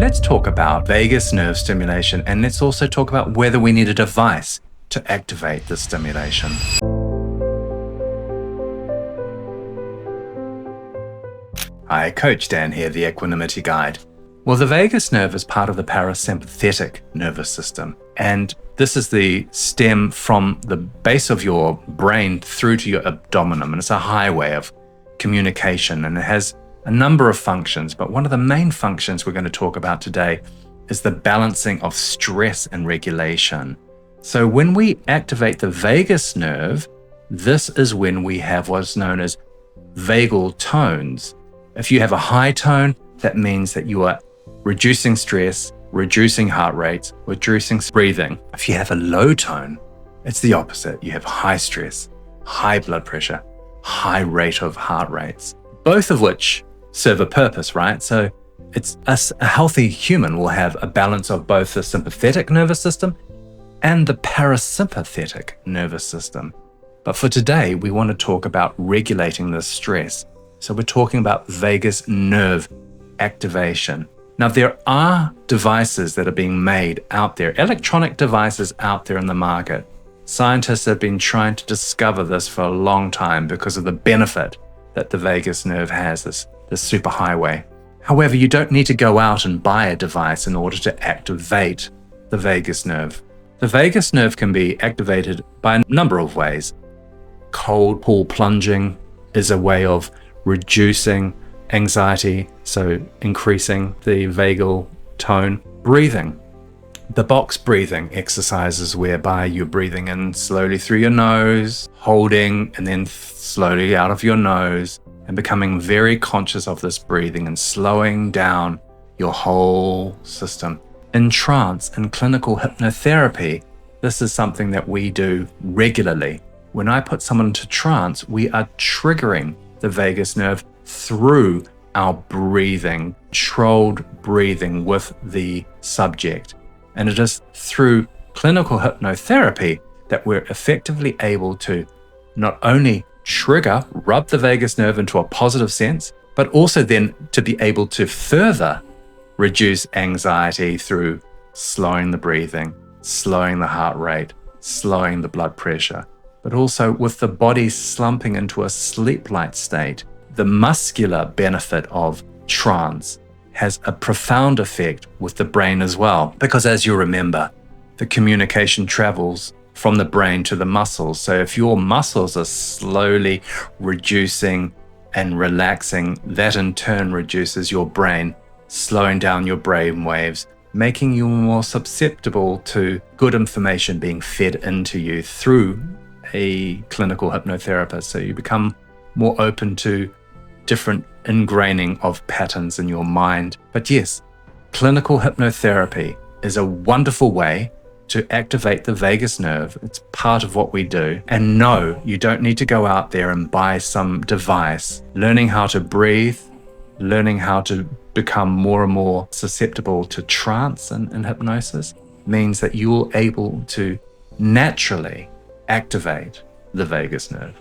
let's talk about vagus nerve stimulation, and let's also talk about whether we need a device to activate the stimulation. Hi, Coach Dan here, the Equanimity Guide. Well, the vagus nerve is part of the parasympathetic nervous system, and this is the stem from the base of your brain through to your abdomen, and it's a highway of communication, and it has a number of functions, but one of the main functions we're going to talk about today is the balancing of stress and regulation. So when we activate the vagus nerve, this is when we have what's known as vagal tones. If you have a high tone, that means that you are reducing stress, reducing heart rates, reducing breathing. If you have a low tone, it's the opposite. You have high stress, high blood pressure, high rate of heart rates, both of which serve a purpose, right? So a healthy human will have a balance of both the sympathetic nervous system and the parasympathetic nervous system. But for today, we want to talk about regulating the stress. So we're talking about vagus nerve activation. Now, there are devices that are being made out there, electronic devices out there in the market. Scientists have been trying to discover this for a long time because of the benefit that the vagus nerve has, this superhighway. However, you don't need to go out and buy a device in order to activate the vagus nerve. The vagus nerve can be activated by a number of ways. Cold pool plunging is a way of reducing anxiety, so increasing the vagal tone. Breathing. The box breathing exercises whereby you're breathing in slowly through your nose, holding, and then slowly out of your nose, and becoming very conscious of this breathing and slowing down your whole system. In trance and clinical hypnotherapy, this is something that we do regularly. When I put someone into trance, we are triggering the vagus nerve through our breathing, controlled breathing with the subject. And it is through clinical hypnotherapy that we're effectively able to not only rub the vagus nerve into a positive sense, but also then to be able to further reduce anxiety through slowing the breathing, slowing the heart rate, slowing the blood pressure, but also with the body slumping into a sleep-like state. The muscular benefit of trance has a profound effect with the brain as well, because as you remember, the communication travels from the brain to the muscles. So if your muscles are slowly reducing and relaxing, that in turn reduces your brain, slowing down your brain waves, making you more susceptible to good information being fed into you through a clinical hypnotherapist. So you become more open to different ingraining of patterns in your mind. But yes, clinical hypnotherapy is a wonderful way to activate the vagus nerve. It's part of what we do. And no, you don't need to go out there and buy some device. Learning how to breathe, learning how to become more and more susceptible to trance and hypnosis means that you're able to naturally activate the vagus nerve.